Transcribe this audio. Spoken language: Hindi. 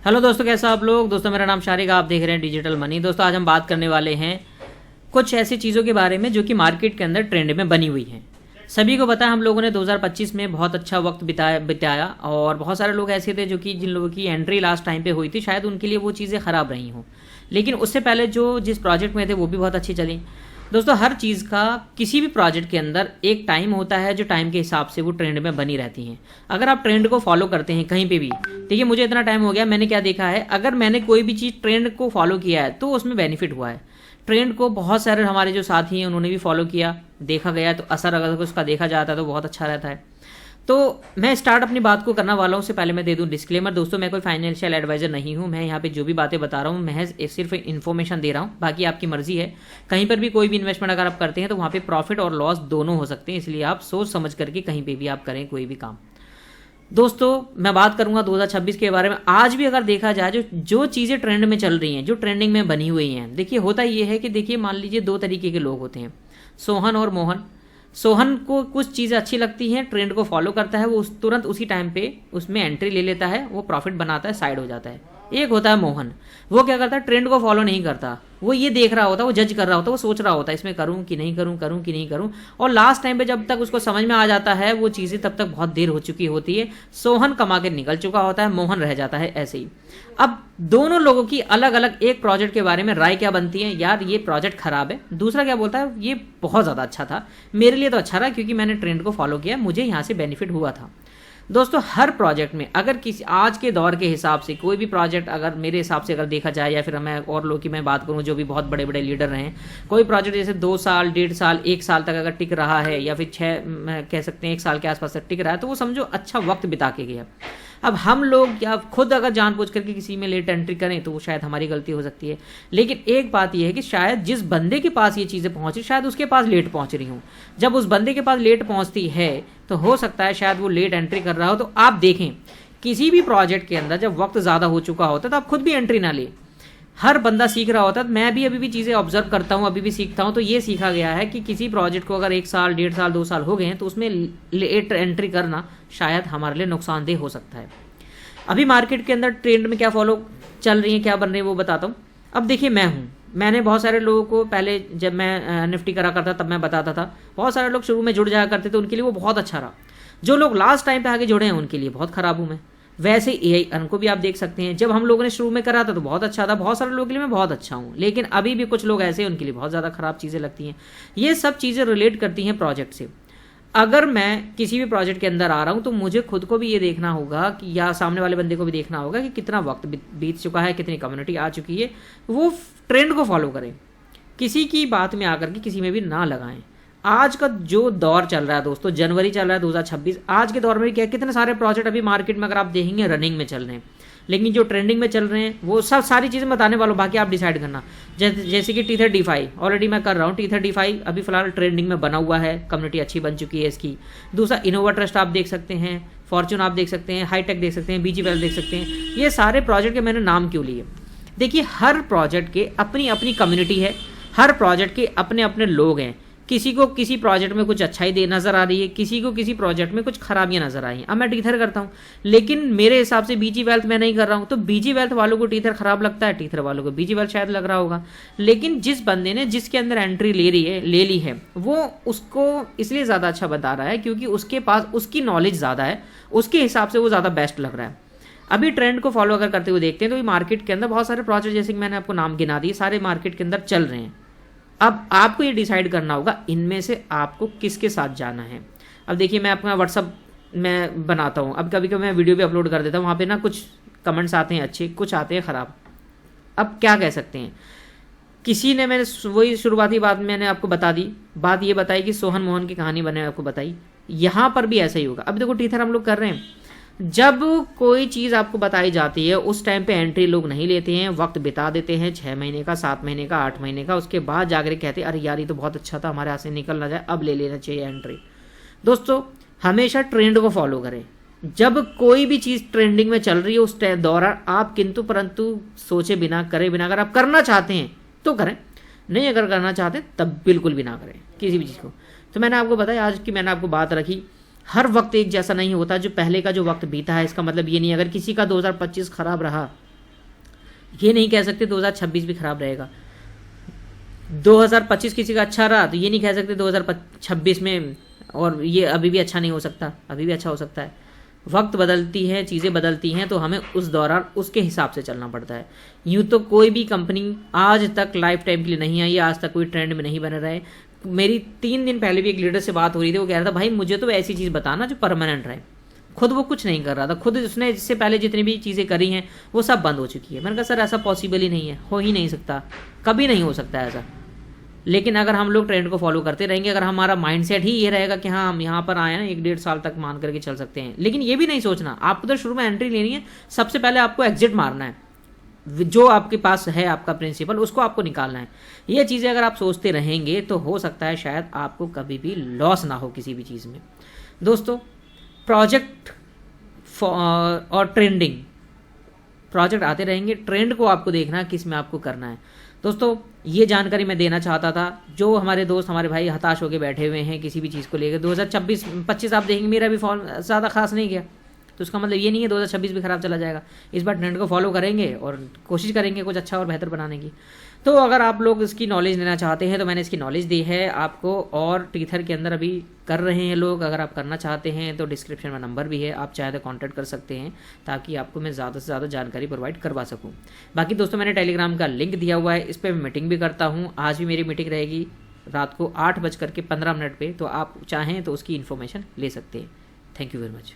हेलो दोस्तों, कैसा आप लोग। दोस्तों मेरा नाम शारिक, आप देख रहे हैं डिजिटल मनी। दोस्तों आज हम बात करने वाले हैं कुछ ऐसी चीज़ों के बारे में जो कि मार्केट के अंदर ट्रेंड में बनी हुई हैं। सभी को पता है हम लोगों ने 2025 में बहुत अच्छा वक्त बिताया और बहुत सारे लोग ऐसे थे जो कि जिन लोगों की एंट्री लास्ट टाइम पे हुई थी शायद उनके लिए वो चीज़ें ख़राब रही हों, लेकिन उससे पहले जो जिस प्रोजेक्ट में थे वो भी बहुत अच्छी चली। दोस्तों हर चीज़ का किसी भी प्रोजेक्ट के अंदर एक टाइम होता है जो टाइम के हिसाब से वो ट्रेंड में बनी रहती हैं। अगर आप ट्रेंड को फॉलो करते हैं कहीं पे भी, देखिए मुझे इतना टाइम हो गया, मैंने क्या देखा है, अगर मैंने कोई भी चीज़ ट्रेंड को फॉलो किया है तो उसमें बेनिफिट हुआ है। ट्रेंड को बहुत सारे हमारे जो साथी हैं उन्होंने भी फॉलो किया, देखा गया तो असर अगर उसका देखा जाता है तो बहुत अच्छा रहता है। तो मैं स्टार्ट अपनी बात को करना वाला हूँ, उससे पहले मैं दे दूँ डिस्क्लेमर। दोस्तों मैं कोई फाइनेंशियल एडवाइजर नहीं हूँ, मैं यहाँ पे जो भी बातें बता रहा हूँ महज सिर्फ इन्फॉर्मेशन दे रहा हूँ, बाकी आपकी मर्जी है। कहीं पर भी कोई भी इन्वेस्टमेंट अगर आप करते हैं तो वहाँ पे प्रॉफिट और लॉस दोनों हो सकते हैं, इसलिए आप सोच समझ करके कहीं पर भी आप करें कोई भी काम। दोस्तों मैं बात करूंगा 2026 के बारे में। आज भी अगर देखा जाए जो चीज़ें ट्रेंड में चल रही हैं, जो ट्रेंडिंग में बनी हुई हैं, देखिए होता ये है कि देखिए मान लीजिए दो तरीके के लोग होते हैं, सोहन और मोहन। सोहन को कुछ चीज़ें अच्छी लगती हैं, ट्रेंड को फॉलो करता है, वो तुरंत उसी टाइम पे उसमें एंट्री ले लेता है, वो प्रॉफिट बनाता है, साइड हो जाता है। एक होता है मोहन, वो क्या करता है, ट्रेंड को फॉलो नहीं करता, वो ये देख रहा होता है, वो जज कर रहा होता है, वो सोच रहा होता है इसमें करूं कि नहीं करूं, करूं कि नहीं करूं, और लास्ट टाइम पे जब तक उसको समझ में आ जाता है वो चीज़ें तब तक बहुत देर हो चुकी होती है। सोहन कमा के निकल चुका होता है, मोहन रह जाता है ऐसे ही। अब दोनों लोगों की अलग अलग एक प्रोजेक्ट के बारे में राय क्या बनती है, यार ये प्रोजेक्ट खराब है, दूसरा क्या बोलता है ये बहुत ज़्यादा अच्छा था, मेरे लिए तो अच्छा रहा क्योंकि मैंने ट्रेंड को फॉलो किया, मुझे यहाँ से बेनिफिट हुआ था। दोस्तों हर प्रोजेक्ट में अगर किसी आज के दौर के हिसाब से कोई भी प्रोजेक्ट अगर मेरे हिसाब से अगर देखा जाए, या फिर मैं और लोग की मैं बात करूं जो भी बहुत बड़े बड़े लीडर रहे हैं, कोई प्रोजेक्ट जैसे 2 साल 1.5 साल 1 साल तक अगर टिक रहा है, या फिर 6 कह सकते हैं 1 साल के आसपास तक टिक रहा है, तो वो समझो अच्छा वक्त बिता के गया। अब हम लोग या खुद अगर जानबूझ करके किसी में लेट एंट्री करें तो वो शायद हमारी गलती हो सकती है, लेकिन एक बात यह है कि शायद जिस बंदे के पास ये चीज़ें पहुंची शायद उसके पास लेट पहुंच रही हूँ। जब उस बंदे के पास लेट पहुंचती है तो हो सकता है शायद वो लेट एंट्री कर रहा हो। तो आप देखें किसी भी प्रोजेक्ट के अंदर जब वक्त ज़्यादा हो चुका होता है तो आप खुद भी एंट्री ना ले। हर बंदा सीख रहा होता है, मैं भी अभी भी चीज़ें ऑब्जर्व करता हूँ, अभी भी सीखता हूँ, तो ये सीखा गया है कि किसी प्रोजेक्ट को अगर 1 साल 1.5 साल 2 साल हो गए हैं तो उसमें लेट एंट्री करना शायद हमारे लिए नुकसानदेह हो सकता है। अभी मार्केट के अंदर ट्रेंड में क्या फॉलो चल रही है, क्या बन रही है वो बताता हूँ। अब देखिए मैंने बहुत सारे लोगों को पहले जब मैं निफ्टी करा करता तब मैं बताता था, बहुत सारे लोग शुरू में जुड़ जाया करते थे, उनके लिए वो बहुत अच्छा रहा। जो लोग लास्ट टाइम पे आगे जुड़े हैं उनके लिए बहुत खराब हूँ मैं। वैसे एआई अर्न को भी आप देख सकते हैं, जब हम लोगों ने शुरू में करा था तो बहुत अच्छा था, बहुत सारे लोगों के लिए मैं बहुत अच्छा हूँ, लेकिन अभी भी कुछ लोग ऐसे हैं उनके लिए बहुत ज़्यादा खराब चीज़ें लगती हैं। ये सब चीज़ें रिलेट करती हैं प्रोजेक्ट से। अगर मैं किसी भी प्रोजेक्ट के अंदर आ रहा हूं तो मुझे खुद को भी ये देखना होगा कि या सामने वाले बंदे को भी देखना होगा कि कितना वक्त बीत चुका है, कितनी कम्युनिटी आ चुकी है, वो ट्रेंड को फॉलो करें, किसी की बात में आकर के किसी में भी ना लगाएं। आज का जो दौर चल रहा है दोस्तों, जनवरी चल रहा है 2026, आज के दौर में क्या कितने सारे प्रोजेक्ट अभी मार्केट में अगर आप देखेंगे रनिंग में चल रहे हैं, लेकिन जो ट्रेंडिंग में चल रहे हैं वो सब सारी चीज़ें बताने वालों, बाकी आप डिसाइड करना। जैसे कि T30 ऑलरेडी मैं कर रहा हूँ, T30 अभी फिलहाल ट्रेंडिंग में बना हुआ है, कम्युनिटी अच्छी बन चुकी है इसकी। दूसरा इनोवा ट्रस्ट आप देख सकते हैं, फॉर्चून आप देख सकते हैं, हाईटेक देख सकते हैं, बीजी वेल्थ देख सकते हैं। ये सारे प्रोजेक्ट के मैंने नाम क्यों लिए, देखिए हर प्रोजेक्ट के अपनी अपनी कम्युनिटी है, हर प्रोजेक्ट के अपने अपने लोग हैं। किसी को किसी प्रोजेक्ट में कुछ अच्छाई दे नजर आ रही है, किसी को किसी प्रोजेक्ट में कुछ खराबियां नजर आ रही हैं। अब मैं टीथर करता हूं, लेकिन मेरे हिसाब से बीजी वेल्थ मैं नहीं कर रहा हूं, तो बीजी वेल्थ वालों को टीथर खराब लगता है, टीथर वालों को बीजी वेल्थ शायद लग रहा होगा। लेकिन जिस बंदे ने जिसके अंदर एंट्री ले ली है वो उसको इसलिए ज़्यादा अच्छा बता रहा है क्योंकि उसके पास उसकी नॉलेज ज़्यादा है, उसके हिसाब से वो ज़्यादा बेस्ट लग रहा है। अभी ट्रेंड को फॉलो अगर करते हुए देखते हैं तो मार्केट के अंदर बहुत सारे प्रोजेक्ट जैसे कि मैंने आपको नाम गिना दिए, सारे मार्केट के अंदर चल रहे हैं। अब आपको ये डिसाइड करना होगा इनमें से आपको किसके साथ जाना है। अब देखिए मैं अपना व्हाट्सअप में बनाता हूँ, अब कभी कभी मैं वीडियो भी अपलोड कर देता हूँ, वहाँ पे ना कुछ कमेंट्स आते हैं अच्छे, कुछ आते हैं ख़राब। अब क्या कह सकते हैं, किसी ने मैंने वही शुरुआती बात मैंने आपको बता दी, बात ये बताई कि सोहन मोहन की कहानी बने आपको बताई, यहाँ पर भी ऐसा ही होगा। अब देखो टीथर हम लोग कर रहे हैं, जब कोई चीज़ आपको बताई जाती है उस टाइम पे एंट्री लोग नहीं लेते हैं, वक्त बिता देते हैं 6 महीने का, 7 महीने का, 8 महीने का, उसके बाद जाकर कहते हैं अरे यार ये तो बहुत अच्छा था, हमारे हाथ से निकल ना जाए, अब ले लेना चाहिए एंट्री। दोस्तों हमेशा ट्रेंड को फॉलो करें, जब कोई भी चीज़ ट्रेंडिंग में चल रही है उस दौरान आप किंतु परंतु सोचे बिना करे बिना, अगर आप करना चाहते हैं तो करें, नहीं अगर करना चाहते तब बिल्कुल भी ना करें किसी भी चीज़ को। तो मैंने आपको बताया, आज की मैंने आपको बात रखी, हर वक्त एक जैसा नहीं होता। जो पहले का जो वक्त बीता है इसका मतलब ये नहीं अगर किसी का 2025 खराब रहा ये नहीं कह सकते 2026 भी खराब रहेगा। 2025 किसी का अच्छा रहा तो ये नहीं कह सकते 2026 में और ये अभी भी अच्छा नहीं हो सकता, अभी भी अच्छा हो सकता है। वक्त बदलती है, चीज़ें बदलती हैं, तो हमें उस दौरान उसके हिसाब से चलना पड़ता है। यूँ तो कोई भी कंपनी आज तक लाइफ टाइम के लिए नहीं आई है, आज तक कोई ट्रेंड में नहीं बने रहे। मेरी 3 दिन पहले भी एक लीडर से बात हो रही थी, वो कह रहा था भाई मुझे तो ऐसी चीज़ बताना जो परमानेंट रहे। खुद वो कुछ नहीं कर रहा था, खुद उसने इससे पहले जितनी भी चीज़ें करी हैं वो सब बंद हो चुकी है। मैंने कहा सर ऐसा पॉसिबल ही नहीं है, हो ही नहीं सकता, कभी नहीं हो सकता ऐसा। लेकिन अगर हम लोग ट्रेंड को फॉलो करते रहेंगे, अगर हमारा माइंडसेट ही ये रहेगा कि हाँ हम यहाँ पर आए हैं 1-1.5 साल तक मान करके चल सकते हैं, लेकिन ये भी नहीं सोचना आपको तो शुरू में एंट्री लेनी है, सबसे पहले आपको एग्जिट मारना है, जो आपके पास है आपका प्रिंसिपल उसको आपको निकालना है। ये चीज़ें अगर आप सोचते रहेंगे तो हो सकता है शायद आपको कभी भी लॉस ना हो किसी भी चीज़ में। दोस्तों प्रोजेक्ट और ट्रेंडिंग प्रोजेक्ट आते रहेंगे, ट्रेंड को आपको देखना है किस में आपको करना है। दोस्तों ये जानकारी मैं देना चाहता था, जो हमारे दोस्त हमारे भाई हताश होकर बैठे हुए हैं किसी भी चीज़ को लेकर। 2026-25 आप देखेंगे मेरा भी फॉर्म ज़्यादा खास नहीं गया, तो उसका मतलब ये नहीं है 2026 भी खराब चला जाएगा। इस बार ट्रेंड को फॉलो करेंगे और कोशिश करेंगे कुछ अच्छा और बेहतर बनाने की। तो अगर आप लोग इसकी नॉलेज लेना चाहते हैं तो मैंने इसकी नॉलेज दी है आपको, और टीथर के अंदर अभी कर रहे हैं लोग। अगर आप करना चाहते हैं तो डिस्क्रिप्शन में नंबर भी है, आप चाहे तो कॉन्टैक्ट कर सकते हैं ताकि आपको मैं ज़्यादा से ज़्यादा जानकारी प्रोवाइड करवा सकूँ। बाकी दोस्तों मैंने टेलीग्राम का लिंक दिया हुआ है, इस पर मीटिंग भी करता हूँ। आज भी मेरी मीटिंग रहेगी रात को 8:15 पे, तो आप चाहें तो उसकी इन्फॉर्मेशन ले सकते हैं। Thank you very much.